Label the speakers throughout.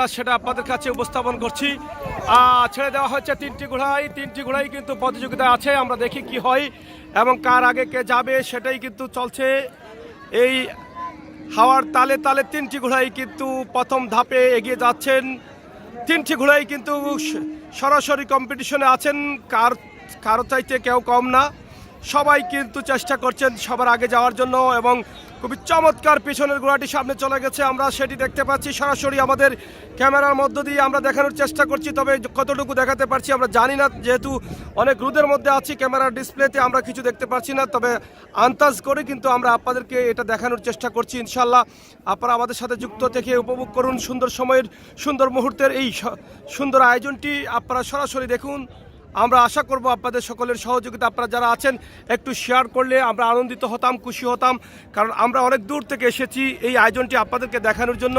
Speaker 1: সেটা আপনাদের কাছে উপস্থাপন করছি। ছেড়ে দেওয়া হচ্ছে তিনটি ঘোড়াই কিন্তু প্রতিযোগিতা আছে। আমরা দেখি কি হয় এবং কার আগে কে যাবে সেটাই কিন্তু চলছে। এই হাওয়ার তালে তালে তিনটি ঘোড়াই কিন্তু প্রথম ধাপে এগিয়ে যাচ্ছেন। তিনটি ঘোড়াই কিন্তু সরাসরি কম্পিটিশনে আছেন, কারো চাইতে কেউ কম না। সবাই কিন্তু চেষ্টা করছেন সবার আগে যাওয়ার জন্য এবং খুবই চমৎকার পিছনের ঘোড়াটি সামনে চলে গেছে। আমরা সেটি দেখতে পাচ্ছি সরাসরি আমাদের ক্যামেরার মধ্য দিয়ে আমরা দেখানোর চেষ্টা করছি, তবে কতটুকু দেখাতে পারছি আমরা জানি না, যেহেতু অনেক রোদের মধ্যে আছি। ক্যামেরার ডিসপ্লেতে আমরা কিছু দেখতে পাচ্ছি না, তবে আন্দাজ করে কিন্তু আমরা আপনাদেরকে এটা দেখানোর চেষ্টা করছি। ইনশাল্লাহ আপনারা আমাদের সাথে যুক্ত থেকে উপভোগ করুন সুন্দর সময়ের, সুন্দর মুহূর্তের এই সুন্দর আয়োজনটি আপনারা সরাসরি দেখুন। আমরা আশা করব আপনাদের সকলের সহযোগিতা, আপনারা যারা আছেন একটু শেয়ার করলে আমরা আনন্দিত হতাম, খুশি হতাম, কারণ আমরা অনেক দূর থেকে এসেছি এই আয়োজনটি আপনাদেরকে দেখানোর জন্য।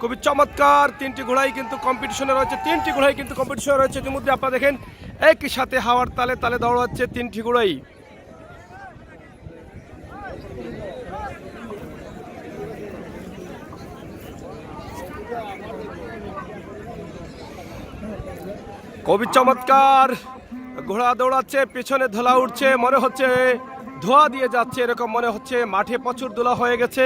Speaker 1: খুবই চমৎকার তিনটি ঘোড়াই কিন্তু কম্পিটিশনে রয়েছে। ইতিমধ্যে আপনারা দেখেন একই সাথে হাওয়ার তালে তালে দৌড়াচ্ছে তিনটি ঘোড়াই। খুবই চমৎকার ঘোড়া দৌড়াচ্ছে, পেছনে ধোলা উঠছে, মনে হচ্ছে ধোয়া দিয়ে যাচ্ছে, এরকম মনে হচ্ছে। মাঠে প্রচুর ধুলা হয়ে গেছে।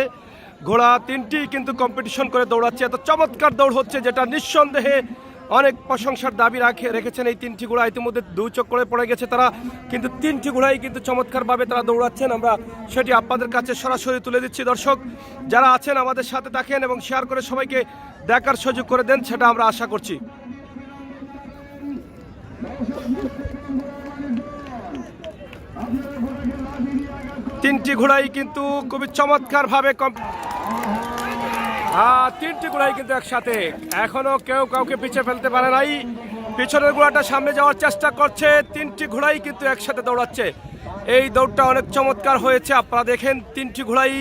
Speaker 1: ঘোড়া তিনটি কিন্তু কম্পিটিশন করে দৌড়াচ্ছে, এত চমৎকার দৌড় হচ্ছে যেটা নিঃসন্দেহে অনেক প্রশংসার দাবি রেখেছেন এই তিনটি ঘোড়া। ইতিমধ্যে দুই চক্করে পড়ে গেছে তারা, কিন্তু তিনটি ঘোড়াই কিন্তু চমৎকারভাবে তারা দৌড়াচ্ছেন। আমরা সেটি আপনাদের কাছে সরাসরি তুলে দিচ্ছি। দর্শক যারা আছেন আমাদের সাথে থাকেন এবং শেয়ার করে সবাইকে দেখার সুযোগ করে দেন, সেটা আমরা আশা করছি। তিনটি ঘোড়াই কিন্তু খুবই চমৎকার ভাবে তিনটি ঘোড়াই কিন্তু একসাথে, এখনো কেউ কাউকে পিছিয়ে ফেলতে পারে নাই। পিছনের ঘোড়াটা সামনে যাওয়ার চেষ্টা করছে, তিনটি ঘোড়াই কিন্তু একসাথে দৌড়াচ্ছে। এই দৌড়টা অনেক চমৎকার হয়েছে। আপনারা দেখেন তিনটি ঘোড়াই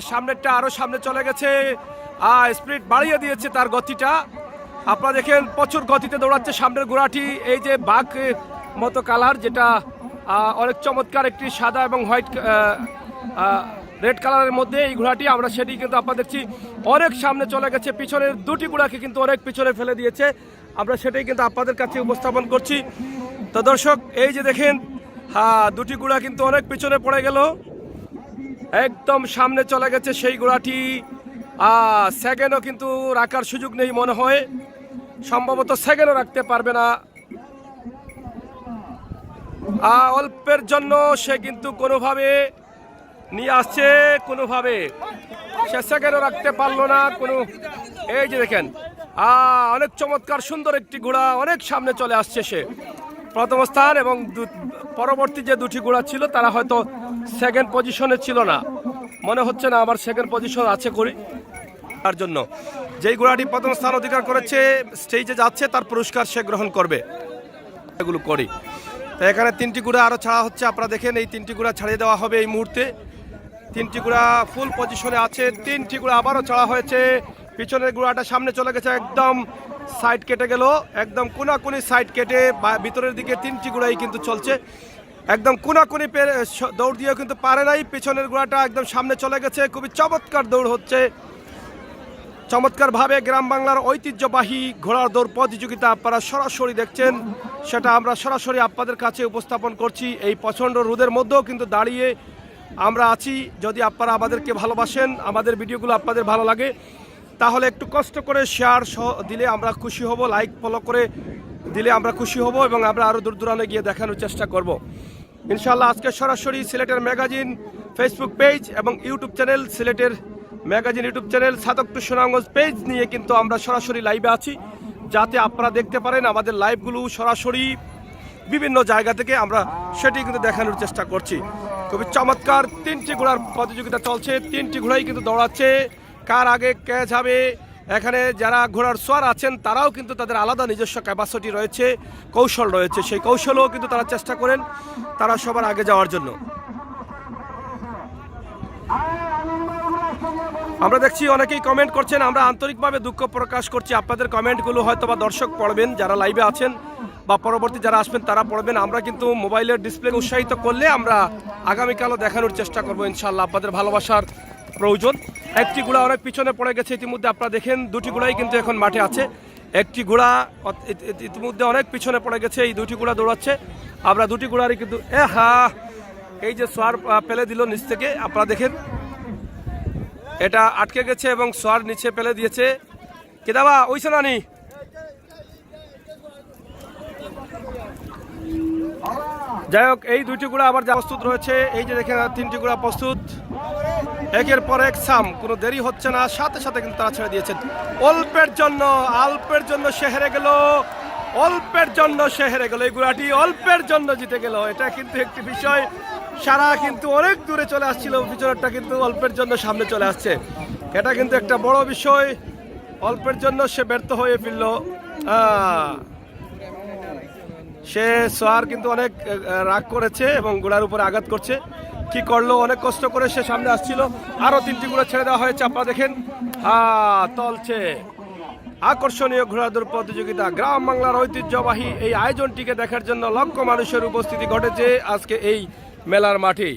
Speaker 1: সামনেরটা আরো সামনে চলে গেছে, স্পিড বাড়িয়ে দিয়েছে তার গতিটা। আপনারা দেখেন প্রচুর গতিতে দৌড়াচ্ছে সামনের ঘোড়াটি। এই যে বাঘ মতো কালার, যেটা অনেক চমৎকার, একটি সাদা এবং হোয়াইট রেড কালারের মধ্যে এই ঘোড়াটি, আমরা সেটি কিন্তু আপনারা দেখছি অনেক সামনে চলে গেছে। পিছনের দুটি ঘোড়াকে কিন্তু অনেক পিছনে ফেলে দিয়েছে, আমরা সেটাই কিন্তু আপনাদের কাছে উপস্থাপন করছি। তো দর্শক এই যে দেখেন দুটি ঘোড়া কিন্তু অনেক পিছনে পড়ে গেল, একদম সামনে চলে গেছে সেই ঘোড়াটি। সেকেন্ডও কিন্তু রাখার সুযোগ নেই মনে হয়, সম্ভবত সেকেন্ডও রাখতে পারবে না। অল্পের জন্য সে কিন্তু কোনোভাবে নিয়ে আসছে, কোনোভাবে সে সেকেন্ডও রাখতে পারলো না কোনো। এই যে দেখেন অনেক চমৎকার সুন্দর একটি ঘোড়া, অনেক সামনে চলে আসছে সে প্রথম স্থান, এবং পরবর্তী যে দুটি ঘোড়া ছিল তারা হয়তো সেকেন্ড পজিশনে ছিল না, মনে হচ্ছে না আমার সেকেন্ড পজিশন আছে করি। তার জন্য যেই ঘোড়াটি প্রথম স্থান অধিকার করেছে স্টেজে যাচ্ছে, তার পুরস্কার সে গ্রহণ করবে। এগুলো করি। তো এখানে তিনটি ঘোড়া আরও ছাড়া হচ্ছে, আপনারা দেখেন এই তিনটি ঘোড়া ছাড়িয়ে দেওয়া হবে এই মুহূর্তে। তিনটি ঘোড়া ফুল পজিশনে আছে, তিনটি ঘোড়া আবারও ছাড়া হয়েছে। পিছনের ঘোড়াটা সামনে চলে গেছে, একদম সাইড কেটে গেল, একদম কোনাকুনি সাইড কেটে ভিতরের দিকে তিনটি ঘোড়াই কিন্তু চলছে, একদম কোনাকুনি দৌড় দিয়েও কিন্তু পারে নাই। পিছনের ঘোড়াটা একদম সামনে চলে গেছে। খুবই চমৎকার দৌড় হচ্ছে, চমৎকারভাবে গ্রাম বাংলার ঐতিহ্যবাহী ঘোড়ার দৌড় প্রতিযোগিতা আপনারা সরাসরি দেখছেন, সেটা আমরা সরাসরি আপনাদের কাছে উপস্থাপন করছি। এই প্রচণ্ড রোদের মধ্যেও কিন্তু দাঁড়িয়ে আমরা আছি। যদি আপনারা আমাদেরকে ভালোবাসেন, আমাদের ভিডিওগুলো আপনাদের ভালো লাগে, তাহলে একটু কষ্ট করে শেয়ার দিলে আমরা খুশি হব, লাইক ফলো করে দিলে আমরা খুশি হব, এবং আমরা আরও দূর দূরান্তে গিয়ে দেখানোর চেষ্টা করব ইনশাল্লাহ। আজকে সরাসরি সিলেটের ম্যাগাজিন ফেসবুক পেজ এবং ইউটিউব চ্যানেল, সিলেটের ম্যাগাজিন ইউটিউব চ্যানেল, সাদক টু সুনামগঞ্জ পেজ নিয়ে কিন্তু আমরা সরাসরি লাইভে আছি, যাতে আপনারা দেখতে পারেন আমাদের লাইভগুলো সরাসরি বিভিন্ন জায়গা থেকে আমরা সেটি কিন্তু দেখানোর চেষ্টা করছি। খুবই চমৎকার তিনটি ঘোড়ার প্রতিযোগিতা চলছে, তিনটি ঘোড়াই কিন্তু দৌড়াচ্ছে, কার আগে কে যাবে। এখানে যারা ঘোড়ার সোয়ার আছেন তারাও কিন্তু তাদের আলাদা নিজস্ব ক্যাপাসিটি রয়েছে, কৌশল রয়েছে, সেই কৌশলও কিন্তু তারা চেষ্টা করেন তারা সবার আগে যাওয়ার জন্য। আমরা দেখছি অনেকেই কমেন্ট করছেন, আমরা আন্তরিকভাবে দুঃখ প্রকাশ করছি। আপনাদের কমেন্টগুলো হয়তো বা দর্শক পড়বেন, যারা লাইভে আছেন বা পরবর্তী যারা আসবেন তারা পড়বেন। আমরা কিন্তু মোবাইলের ডিসপ্লে উৎসাহিত করলে আমরা আগামীকালও দেখানোর চেষ্টা করবো ইনশাল্লাহ। আপনাদের ভালোবাসার প্রয়োজন। একটি ঘোড়া অনেক পিছনে পড়ে গেছে ইতিমধ্যে, আপনারা দেখেন দুটি ঘোড়াই কিন্তু এখন মাঠে আছে। একটি ঘোড়া ইতিমধ্যে অনেক পিছনে পড়ে গেছে, এই দুটি ঘোড়া দৌড়াচ্ছে। আমরা দুটি ঘোড়ারই কিন্তু এই যে সোয়ার ফেলে দিল নিচ থেকে, আপনারা দেখেন এটা আটকে গেছে এবং সোয়ার নিচে ফেলে দিয়েছে। কেদাবা ওইছে নানি যাই হোক, এই দুইটি ঘোড়া আবার যা প্রস্তুত রয়েছে। এই যে দেখেন তিনটি ঘোড়া প্রস্তুত, একের পর এক সাম, কোনো দেরি হচ্ছে না, সাথে সাথে কিন্তু তারা ছেড়ে দিয়েছেন। অল্পের জন্য সে হেরে গেল, অল্পের জন্য সে হেরে গেল। এই ঘোড়াটি অল্পের জন্য জিতে গেল, এটা কিন্তু একটি বিষয়। সারা কিন্তু অনেক দূরে চলে আসছিল, পিছনেরটা কিন্তু অল্পের জন্য সামনে চলে আসছে, এটা কিন্তু একটা বড় বিষয়। অল্পের জন্য সে ব্যর্থ হয়ে ফিরল। সে সোয়ার কিন্তু অনেক রাগ করেছে এবং ঘোড়ার উপরে আঘাত করছে। কি করলো, অনেক কষ্ট করে সে সামনে আসছিল। আরো তিনটি ঘোড়া ছেড়ে দেওয়া হয়েছে, আপনারা দেখেন চলছে আকর্ষণীয় ঘোড়া দৌড় প্রতিযোগিতা। গ্রাম বাংলার ঐতিহ্যবাহী এই আয়োজনটিকে দেখার জন্য লক্ষ মানুষের উপস্থিতি ঘটেছে আজকে এই মেলার মাঠে।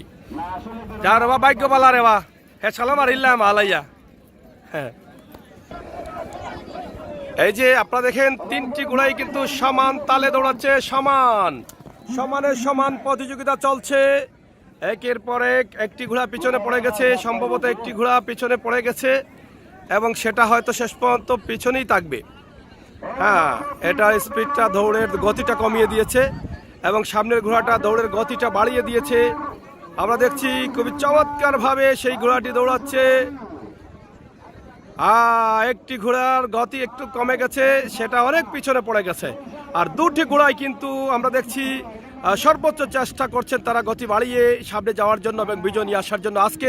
Speaker 1: যার বা ভাগ্য পালা রে বা হ্যাঁ সালাম আর ইল্লাম আলাইয়া। হ্যাঁ, এই যে আপনারা দেখেন তিনটি ঘোড়াই কিন্তু সমান তালে দৌড়াচ্ছে, সমান প্রতিযোগিতা চলছে। একের পর একটি ঘোড়া পিছনে পড়ে গেছে, সম্ভবত একটি ঘোড়া পিছনে পড়ে গেছে এবং সেটা হয়তো শেষ পর্যন্ত পিছনেই থাকবে। এটা স্পিডটা, দৌড়ের গতিটা কমিয়ে দিয়েছে এবং সামনের ঘোড়াটা দৌড়ের গতিটা বাড়িয়ে দিয়েছে। আমরা দেখছি খুবই চমৎকার ভাবে সেই ঘোড়াটি দৌড়াচ্ছে। একটি ঘোড়ার গতি একটু কমে গেছে, সেটা অনেক পিছনে পড়ে গেছে। আর দুটি ঘোড়াই কিন্তু আমরা দেখছি সর্বোচ্চ চেষ্টা করছেন তারা গতি বাড়িয়ে সামনে যাওয়ার জন্য এবং বিজয় নিয়ে আসার জন্য। আজকে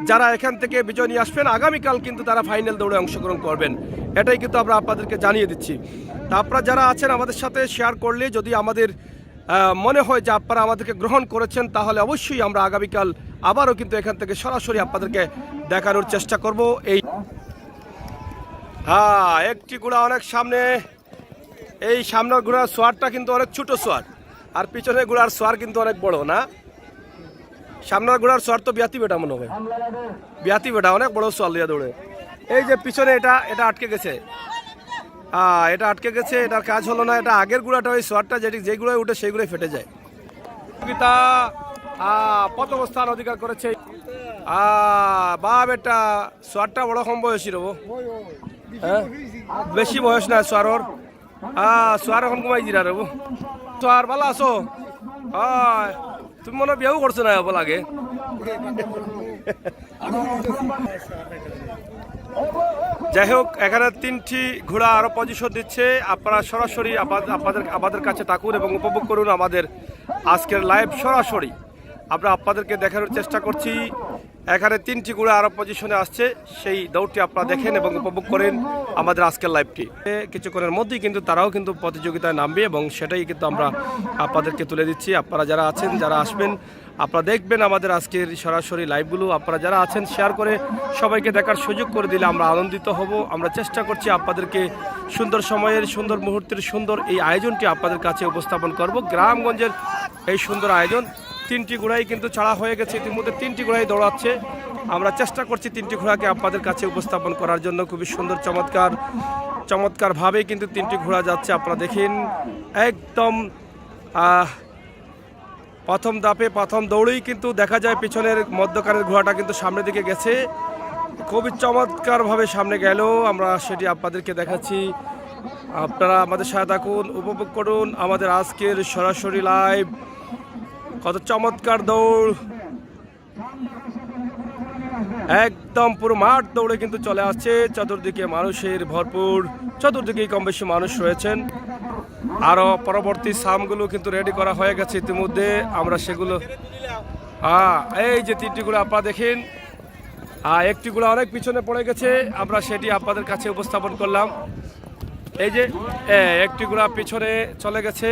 Speaker 1: যারা এখান থেকে বিজয় নিয়ে আসবেন, আগামীকাল কিন্তু তারা ফাইনাল দৌড়ে অংশগ্রহণ করবেন, এটাই কিন্তু আমরা আপনাদেরকে জানিয়ে দিচ্ছি। তা আপনারা যারা আছেন আমাদের সাথে শেয়ার করলে, যদি আমাদের মনে হয় যে আপনারা আমাদেরকে গ্রহণ করেছেন, তাহলে অবশ্যই আমরা আগামীকাল আবারও কিন্তু এখান থেকে সরাসরি আপনাদেরকে দেখানোর চেষ্টা করব। এই একটি ঘোড়া অনেক সামনে, এই সামনের ঘোড়ার সোয়ারটা কিন্তু অনেক ছোট সোয়ার, আর পিছনের ঘোড়ার সোয়ার কিন্তু অনেক বড় না। সামনের ঘোড়ার সোয়ার তো বিয়াতি বেটা মনে হবে, বিয়াতি বেটা অনেক বড় সোয়ার লিয়া দৌড়ে। এই যে পিছনে এটা আটকে গেছে, এটা আটকে গেছে, এটার কাজ হলো না। এটা আগের ঘোড়াটা, ওই সোয়ারটা যে ঘোড়ায় উঠে সেই ঘোড়ায় ফেটে যায়। প্রথম স্থান অধিকার করেছে। বেটা সোয়ারটা বড় কম বয়সী রব, বেশি বয়স না সোয়ারর। সোয়ার এখন কমাই দিরা রব। সোয়ার ভালো আছো? তুমি মনে বিয়েও করছো না বল আগে। যাই হোক, এখানে তিনটি ঘোড়া আরো পজিশন দিচ্ছে। আপনারা সরাসরি আমাদের কাছে থাকুন এবং উপভোগ করুন আমাদের আজকের লাইভ সরাসরি। আমরা আপনাদেরকে দেখানোর চেষ্টা করছি। এখানে তিনটি ঘোড়া আরো পজিশনে আসছে, সেই দৌড়টি আপনারা দেখেন এবং উপভোগ করেন আমাদের আজকের লাইভটি। কিছুক্ষণের মধ্যেই কিন্তু তারাও কিন্তু প্রতিযোগিতায় নামবে এবং সেটাই কিন্তু আমরা আপনাদেরকে তুলে দিচ্ছি। আপনারা যারা আছেন, যারা আসবেন, আপনারা দেখবেন আমাদের আজকের সরাসরি লাইভগুলো। আপনারা যারা আছেন শেয়ার করে সবাইকে দেখার সুযোগ করে দিলে আমরা আনন্দিত হব। আমরা চেষ্টা করছি আপনাদেরকে সুন্দর সময়ের, সুন্দর মুহূর্তের সুন্দর এই আয়োজনটি আপনাদের কাছে উপস্থাপন করব। গ্রামগঞ্জের এই সুন্দর আয়োজন। তিনটি ঘোড়াই কিন্তু ছাড়া হয়ে গেছে, ইতিমধ্যে তিনটি ঘোড়াই দৌড়াচ্ছে। আমরা চেষ্টা করছি তিনটি ঘোড়াকে আপনাদের কাছে উপস্থাপন করার জন্য। খুবই সুন্দর চমৎকারভাবে কিন্তু তিনটি ঘোড়া যাচ্ছে। আপনারা দেখেন একদম প্রথম ধাপে প্রথম দৌড়েই কিন্তু দেখা যায় পিছনের মধ্যকারের ঘোড়াটা কিন্তু সামনের দিকে গেছে, খুবই চমৎকারভাবে সামনে গেল। আমরা সেটি আপনাদেরকে দেখাচ্ছি। আপনারা আমাদের সাথে থাকুন, উপভোগ করুন আমাদের আজকের সরাসরি লাইভ। কত চমৎকার দৌড়, একদম পুরো মাঠ দৌড়ে কিন্তু চলে আসছে। চতুর্দিকে মানুষের ভরপুর, চতুর্দিকেই কম বেশি মানুষ রয়েছেন। আরো পরবর্তী সামগুলো কিন্তু রেডি করা হয়ে গেছে ইতিমধ্যে। আমরা সেগুলো এই যে তিনটি গুলো আপনারা দেখেন, একটি গুলো অনেক পিছনে পড়ে গেছে, আমরা সেটি আপনাদের কাছে উপস্থাপন করলাম। এই যে একটি গুলো পিছনে চলে গেছে,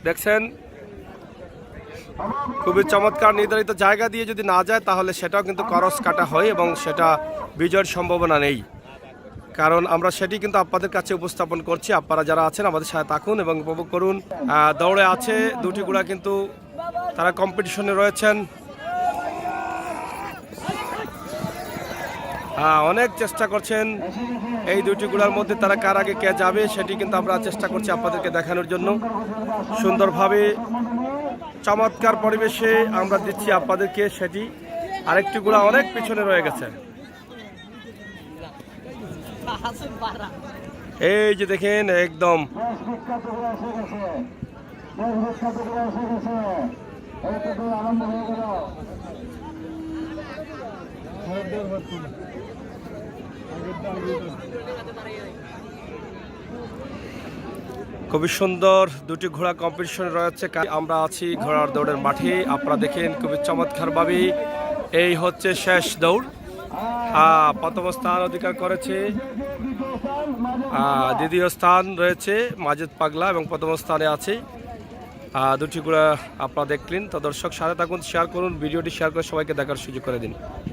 Speaker 1: দেখছেন। খুবই চমৎকার। নির্ধারিত জায়গা দিয়ে যদি না যায় তাহলে সেটাও কিন্তু ক্রস কাটা হয় এবং সেটা বিজয়ের সম্ভাবনা নেই, কারণ আমরা সেটি কিন্তু আপনাদের কাছে উপস্থাপন করছি। আপনারা যারা আছেন আমাদের সাথে থাকুন এবং উপভোগ করুন। দৌড়ে আছে দুটি ঘোড়া, কিন্তু তারা কম্পিটিশনে রয়েছেন। অনেক চেষ্টা করছেন এই দুটি ঘোড়ার মধ্যে তারা কার আগে কে যাবে সেটি কিন্তু আমরা চেষ্টা করছি আপনাদেরকে দেখানোর জন্য। সুন্দরভাবে চমৎকার পরিবেশে আমরা দিচ্ছি আপনাদেরকে সেটি। আরেকটি ঘোড়া অনেক পিছনে রয়ে গেছে। এই যে দেখেন একদম খুবই সুন্দর দুটি ঘোড়া কম্পিটিশন রয়েছে। আমরা আছি ঘোড়ার দৌড়ের মাঠে। আপনারা দেখেন খুবই চমৎকারভাবে এই হচ্ছে শেষ দৌড়। প্রথম স্থান অধিকার করেছে, দ্বিতীয় স্থান রয়েছে মাজেদ পাগলা এবং প্রথম স্থানে আছে দুটি ঘোড়া। আপনারা দেখলেন। তো দর্শক সাথে থাকুন, শেয়ার করুন, ভিডিওটি শেয়ার করে সবাইকে দেখার সুযোগ করে দিন।